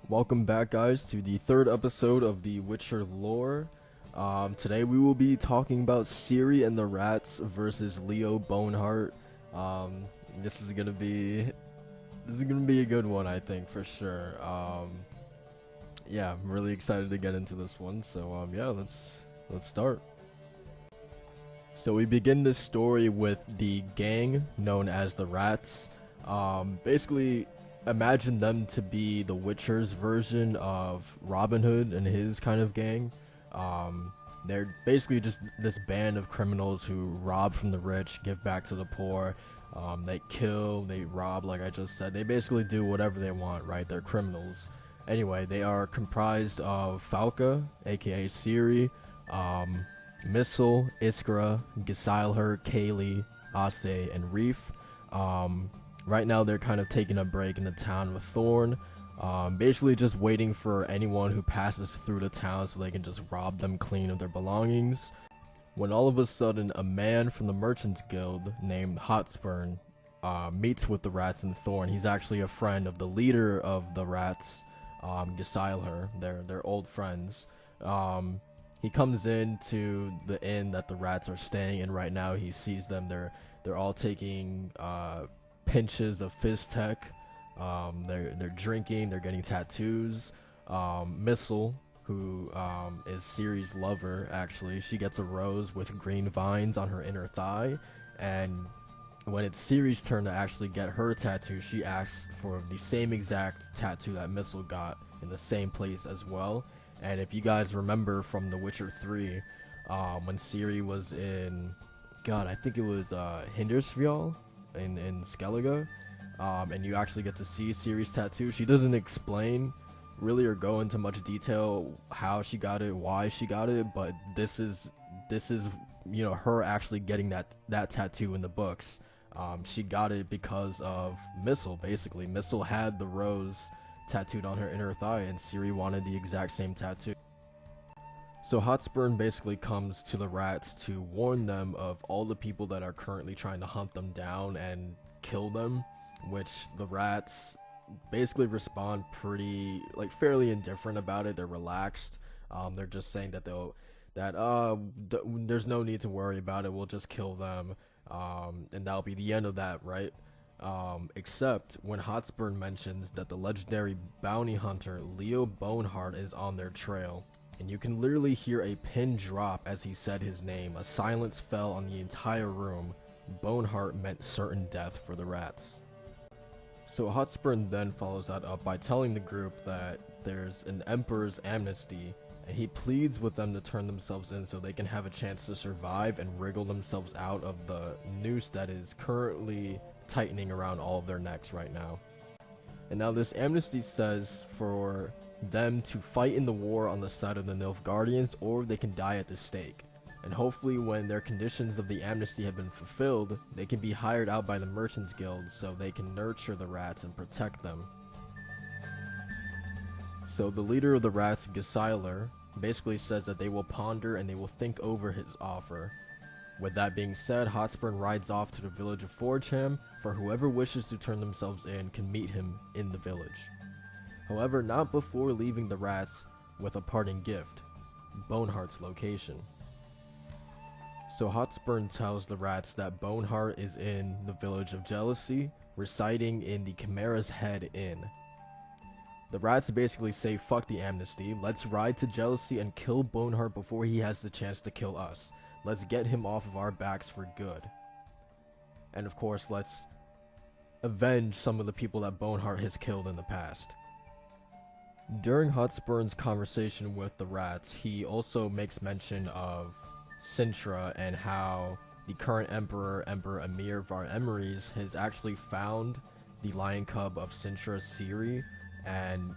Welcome back, guys, to the third episode of the Witcher lore. Today we will be talking about Ciri and the Rats versus Leo Bonhart. Um, this is gonna be a good one, I think, for sure. Yeah, I'm really excited to get into this one. So yeah, let's start. So we begin this story with the gang known as the Rats. Basically, imagine them to be the Witcher's version of Robin Hood and his kind of gang. They're basically just this band of criminals who rob from the rich, give back to the poor. They kill, they rob, like I just said. They basically do whatever they want, right? They're criminals. Anyway, they are comprised of Falca, aka Ciri, Missile, Iskra, Gisilher, Kaylee, Ase, and Reef. Right now they're kind of taking a break in the town with Thorn, basically just waiting for anyone who passes through the town so they can just rob them clean of their belongings. When all of a sudden a man from the Merchants Guild named Hotspur meets with the Rats and Thorn. He's actually a friend of the leader of the Rats, Gisilher. They're old friends. He comes into the inn that the Rats are staying in right now. He sees them. They're all taking pinches of Fizztech. They're drinking. They're getting tattoos. Missile, who is Ciri's lover, actually, she gets a rose with green vines on her inner thigh, and when it's Ciri's turn to actually get her tattoo, she asks for the same exact tattoo that Missile got in the same place as well. And if you guys remember from The Witcher 3, when Ciri was in, God, I think it was Hindersfjall in Skellige, and you actually get to see Ciri's tattoo. She doesn't explain really or go into much detail how she got it, why she got it, but this is her actually getting that tattoo in the books. She got it because of Missile. Basically, Missile had the rose tattooed on her inner thigh, and Ciri wanted the exact same tattoo. So Hotspur basically comes to the Rats to warn them of all the people that are currently trying to hunt them down and kill them, which the Rats basically respond pretty, fairly indifferent about it. They're relaxed. They're just saying that there's no need to worry about it. We'll just kill them, and that'll be the end of that, right? Except when Hotspur mentions that the legendary bounty hunter Leo Bonhart is on their trail, and you can literally hear a pin drop as he said his name. A silence fell on the entire room. Bonhart meant certain death for the Rats. So Hotspur then follows that up by telling the group that there's an Emperor's amnesty, and he pleads with them to turn themselves in so they can have a chance to survive and wriggle themselves out of the noose that is currently tightening around all of their necks right now. And now this amnesty says for them to fight in the war on the side of the Nilfgaardians, or they can die at the stake. And hopefully when their conditions of the amnesty have been fulfilled, they can be hired out by the Merchants Guild so they can nurture the Rats and protect them. So the leader of the Rats, Gisilher, basically says that they will ponder and they will think over his offer. With that being said, Hotspur rides off to the village of Forgeham, for whoever wishes to turn themselves in can meet him in the village. However, not before leaving the Rats with a parting gift, Bonhart's location. So Hotspur tells the Rats that Bonhart is in the village of Jealousy, residing in the Chimera's Head Inn. The Rats basically say fuck the amnesty, let's ride to Jealousy and kill Bonhart before he has the chance to kill us. Let's get him off of our backs for good. And of course, let's avenge some of the people that Bonhart has killed in the past. During Hotspur's conversation with the Rats, he also makes mention of Sintra and how the current Emperor Emir Var Emreis, has actually found the lion cub of Sintra, Ciri, and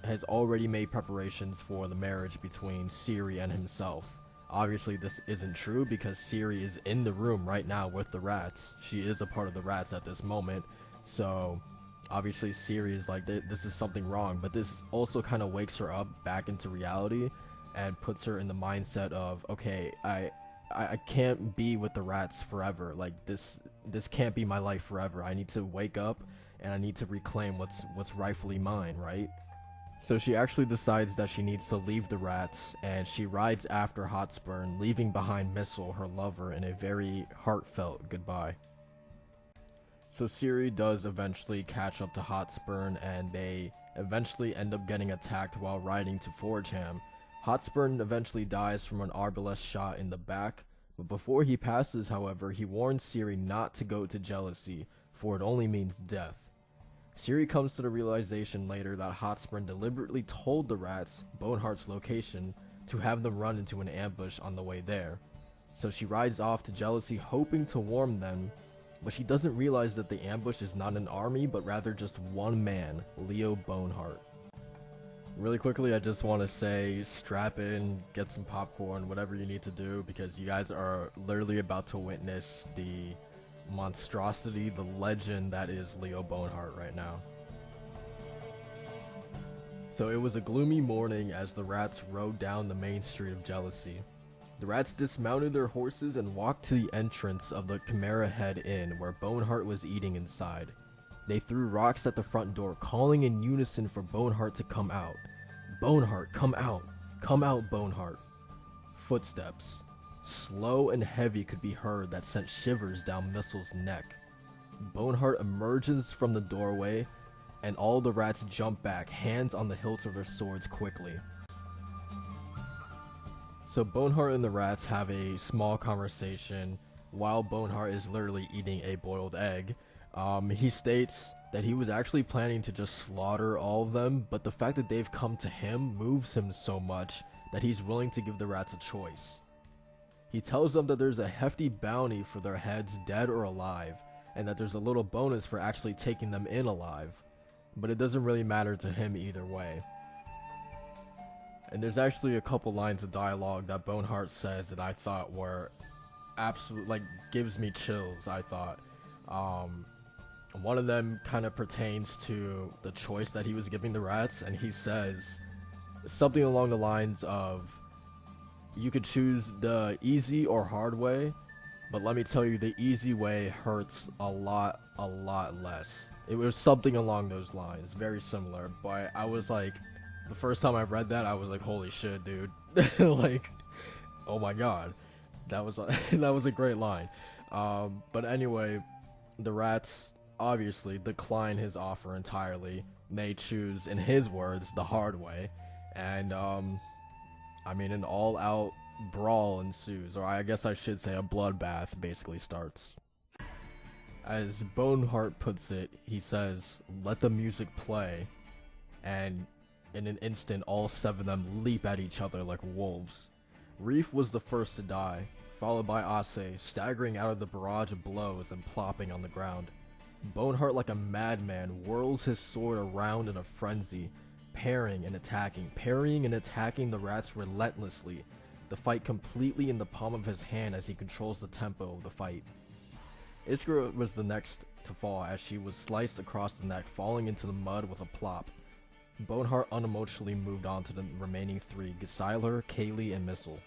has already made preparations for the marriage between Ciri and himself. Obviously this isn't true because Ciri is in the room right now with the Rats. She is a part of the Rats at this moment, so obviously Ciri is like, this is something wrong, but this also kind of wakes her up back into reality and puts her in the mindset of, okay, I can't be with the Rats forever. Like this can't be my life forever. I need to wake up and I need to reclaim what's rightfully mine, right? So she actually decides that she needs to leave the rats, and she rides after Hotspur, leaving behind Missile, her lover, in a very heartfelt goodbye. So Ciri does eventually catch up to Hotspur, and they eventually end up getting attacked while riding to Forgeham. Hotspur eventually dies from an arbalest shot in the back, but before he passes, however, he warns Ciri not to go to Jealousy, for it only means death. Ciri comes to the realization later that Hotspur deliberately told the rats Bonhart's location to have them run into an ambush on the way there. So she rides off to Jealousy hoping to warn them, but she doesn't realize that the ambush is not an army but rather just one man, Leo Bonhart. Really quickly, I just want to say, strap in, get some popcorn, whatever you need to do, because you guys are literally about to witness the monstrosity, the legend that is Leo Bonhart right now. So it was a gloomy morning as the rats rode down the main street of Jealousy. The rats dismounted their horses and walked to the entrance of the Chimera Head Inn, where Bonhart was eating inside. They threw rocks at the front door, calling in unison for Bonhart to come out. Bonhart, come out! Come out, Bonhart! Footsteps, slow and heavy, could be heard that sent shivers down Missile's neck. Bonhart emerges from the doorway, and all the rats jump back, hands on the hilts of their swords quickly. So Bonhart and the rats have a small conversation while Bonhart is literally eating a boiled egg. He states that he was actually planning to just slaughter all of them, but the fact that they've come to him moves him so much that he's willing to give the rats a choice. He tells them that there's a hefty bounty for their heads, dead or alive, and that there's a little bonus for actually taking them in alive, but it doesn't really matter to him either way. And there's actually a couple lines of dialogue that Bonhart says that I thought were absolute, like, gives me chills, I thought. One of them kind of pertains to the choice that he was giving the rats, and he says something along the lines of, you could choose the easy or hard way, but let me tell you, the easy way hurts a lot less. It was something along those lines, very similar, but I was like, the first time I read that, I was like, holy shit, dude. Like, oh my god. That was a great line. But anyway, the rats obviously decline his offer entirely. They choose, in his words, the hard way. And, I mean, an all-out brawl ensues, or I guess I should say a bloodbath basically starts. As Bonhart puts it, he says, "Let the music play," and in an instant, all 7 of them leap at each other like wolves. Reef was the first to die, followed by Ase, staggering out of the barrage of blows and plopping on the ground. Bonhart, like a madman, whirls his sword around in a frenzy, parrying and attacking the rats relentlessly, the fight completely in the palm of his hand as he controls the tempo of the fight. Iskra was the next to fall as she was sliced across the neck, falling into the mud with a plop. Bonhart unemotionally moved on to the remaining 3, Gesiler, Kaylee, and Missile.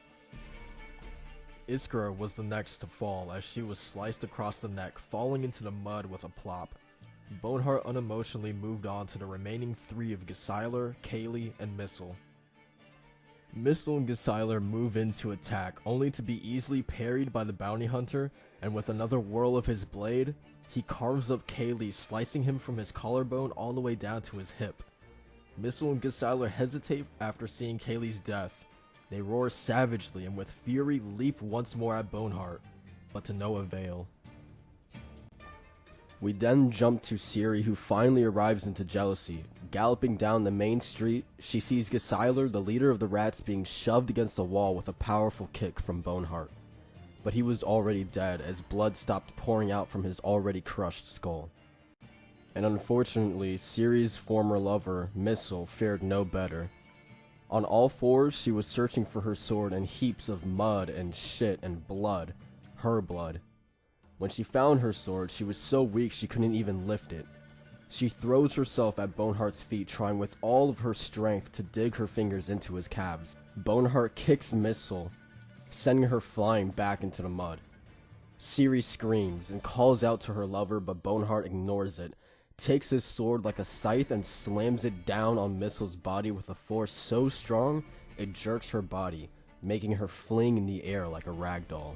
Iskra was the next to fall as she was sliced across the neck, falling into the mud with a plop. Bonhart unemotionally moved on to the remaining 3 of Gesiler, Kaylee, and Missile. Missile and Gesiler move in to attack, only to be easily parried by the bounty hunter, and with another whirl of his blade, he carves up Kaylee, slicing him from his collarbone all the way down to his hip. Missile and Gesiler hesitate after seeing Kaylee's death. They roar savagely and with fury leap once more at Bonhart, but to no avail. We then jump to Ciri, who finally arrives into Jealousy. Galloping down the main street, she sees Gesiler, the leader of the rats, being shoved against the wall with a powerful kick from Bonhart. But he was already dead as blood stopped pouring out from his already crushed skull. And unfortunately, Ciri's former lover, Missile, fared no better. On all fours, she was searching for her sword in heaps of mud and shit and blood. Her blood. When she found her sword, she was so weak she couldn't even lift it. She throws herself at Bonhart's feet, trying with all of her strength to dig her fingers into his calves. Bonhart kicks Missile, sending her flying back into the mud. Ciri screams and calls out to her lover, but Bonhart ignores it, takes his sword like a scythe and slams it down on Mistle's body with a force so strong it jerks her body, making her fling in the air like a rag doll.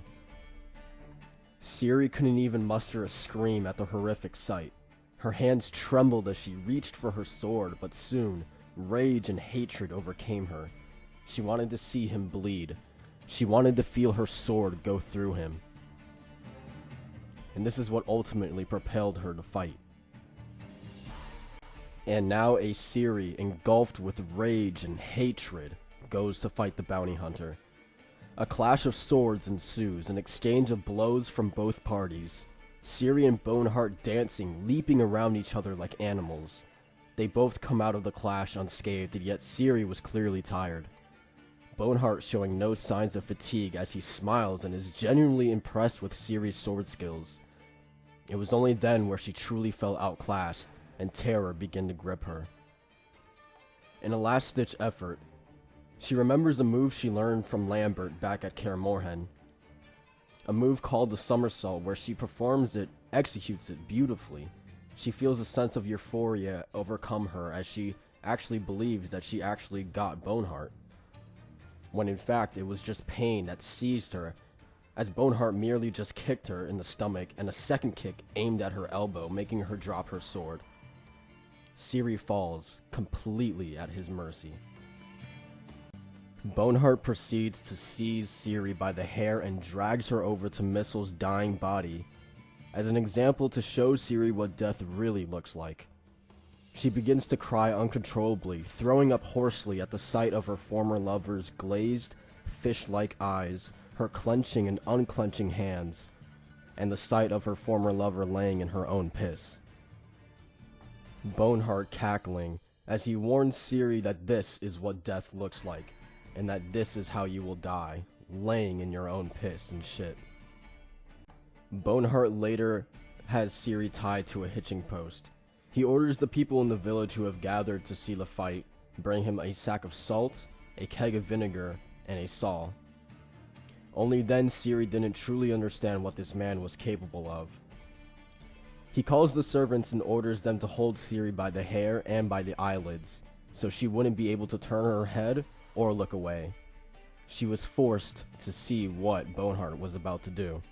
Ciri couldn't even muster a scream at the horrific sight. Her hands trembled as she reached for her sword, but soon, rage and hatred overcame her. She wanted to see him bleed. She wanted to feel her sword go through him. And this is what ultimately propelled her to fight. And now a Ciri, engulfed with rage and hatred, goes to fight the bounty hunter. A clash of swords ensues, an exchange of blows from both parties. Ciri and Bonhart dancing, leaping around each other like animals. They both come out of the clash unscathed, yet Ciri was clearly tired. Bonhart showing no signs of fatigue as he smiles and is genuinely impressed with Ciri's sword skills. It was only then where she truly felt outclassed, and terror began to grip her. In a last-ditch effort, she remembers a move she learned from Lambert back at Kaer Morhen. A move called the somersault, where she performs it, executes it beautifully. She feels a sense of euphoria overcome her as she actually believes that she actually got Bonhart, when in fact it was just pain that seized her, as Bonhart merely just kicked her in the stomach and a second kick aimed at her elbow, making her drop her sword. Ciri falls completely at his mercy. Bonhart proceeds to seize Ciri by the hair and drags her over to Mistle's dying body as an example to show Ciri what death really looks like. She begins to cry uncontrollably, throwing up hoarsely at the sight of her former lover's glazed, fish-like eyes, her clenching and unclenching hands, and the sight of her former lover laying in her own piss. Bonhart cackling as he warns Ciri that this is what death looks like, and that this is how you will die, laying in your own piss and shit. Bonhart later has Ciri tied to a hitching post. He orders the people in the village who have gathered to see the fight bring him a sack of salt, a keg of vinegar, and a saw. Only then Ciri didn't truly understand what this man was capable of. He calls the servants and orders them to hold Ciri by the hair and by the eyelids, so she wouldn't be able to turn her head or look away. She was forced to see what Bonhart was about to do.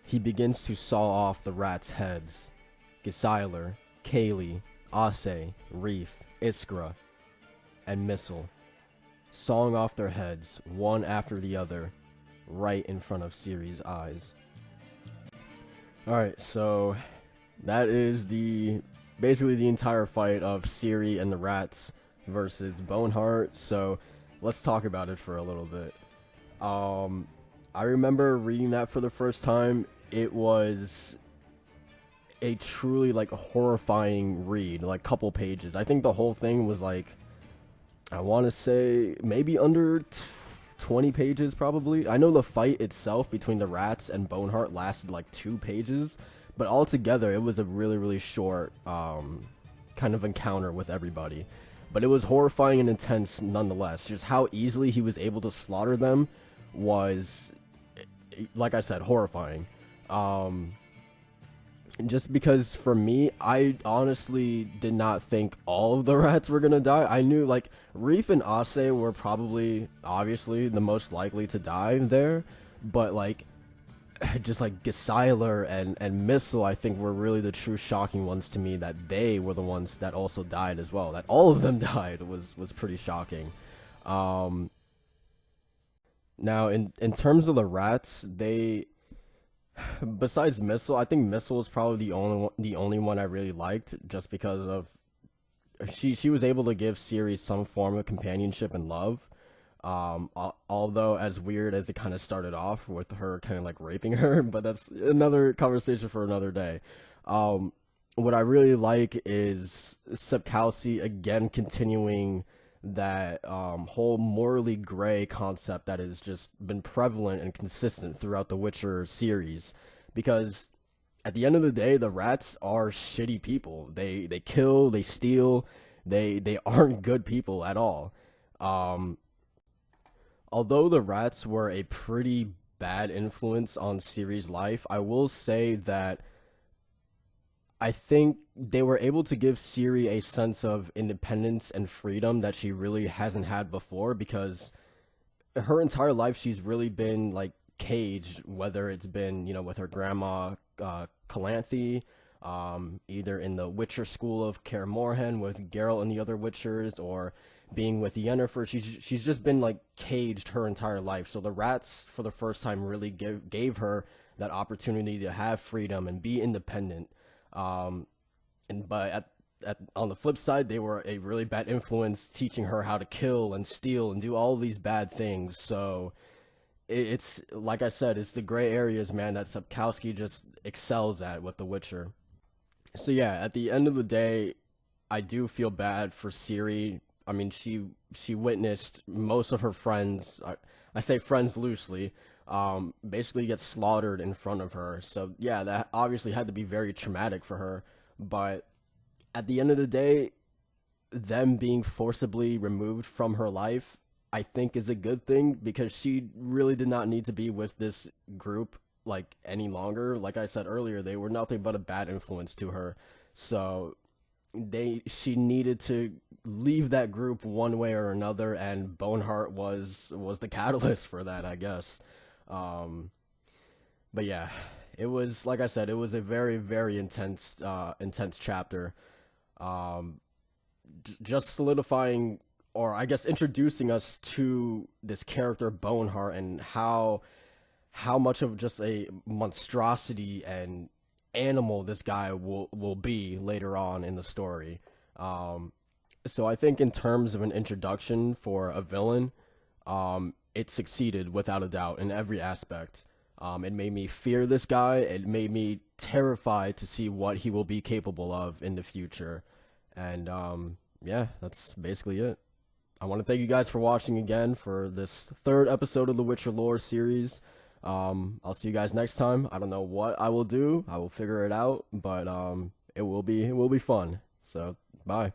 He begins to saw off the rats' heads. Gesiler, Kaylee, Ase, Reef, Iskra, and Mistle, sawing off their heads, one after the other, right in front of Ciri's eyes. Alright, so that is basically the entire fight of Ciri and the rats versus Bonhart, so let's talk about it for a little bit. I remember reading that for the first time. It was a truly horrifying read, couple pages. I think the whole thing was I want to say maybe under 20 pages probably. I know the fight itself between the rats and Bonhart lasted 2 pages, but altogether it was a really short kind of encounter with everybody. But it was horrifying and intense nonetheless. Just how easily he was able to slaughter them was, like I said, horrifying. Just because for me, I honestly did not think all of the rats were gonna die. I knew Reef and Ase were probably obviously the most likely to die there, but just Gesiler and Mistle, I think were really the true shocking ones to me, that they were the ones that also died as well. That all of them died was pretty shocking. Now in terms of the rats, besides Mistle, I think Mistle was probably the only one I really liked, just because of she was able to give Ciri some form of companionship and love. Although as weird as it kind of started off with her kind of raping her, but that's another conversation for another day. What I really like is Sepkalsi again continuing that whole morally gray concept that has just been prevalent and consistent throughout the Witcher series, because at the end of the day, the rats are shitty people. They kill, they steal, they aren't good people at all. Although the rats were a pretty bad influence on Ciri's life, I will say that I think they were able to give Ciri a sense of independence and freedom that she really hasn't had before, because her entire life she's really been like caged, whether it's been, with her grandma, Calanthe, either in the Witcher school of Kaer Morhen with Geralt and the other Witchers, or being with Yennefer. She's just been like caged her entire life. So the rats, for the first time, really gave her that opportunity to have freedom and be independent. Um, and but on the flip side, they were a really bad influence, teaching her how to kill and steal and do all these bad things. So it's like I said, it's the gray areas, man, that Sapkowski just excels at with The Witcher. So yeah, at the end of the day, I do feel bad for Ciri. I mean, she witnessed most of her friends. I say friends loosely. Basically get slaughtered in front of her. So yeah, that obviously had to be very traumatic for her. But at the end of the day, them being forcibly removed from her life, I think is a good thing, because she really did not need to be with this group like any longer. Like I said earlier, they were nothing but a bad influence to her. So she needed to leave that group one way or another, and Bonehart was the catalyst for that, I guess. Um, but yeah, it was, like I said, it was a very very intense chapter. Um, just solidifying, or I guess introducing us to this character Bonehart, and how much of just a monstrosity and animal this guy will be later on in the story. Um, so I think in terms of an introduction for a villain, it succeeded without a doubt in every aspect. It made me fear this guy. It made me terrified to see what he will be capable of in the future. And yeah, that's basically it. I want to thank you guys for watching again for this third episode of the Witcher lore series. I'll see you guys next time. I don't know what I will do. I will figure it out, but it will be fun. So, bye.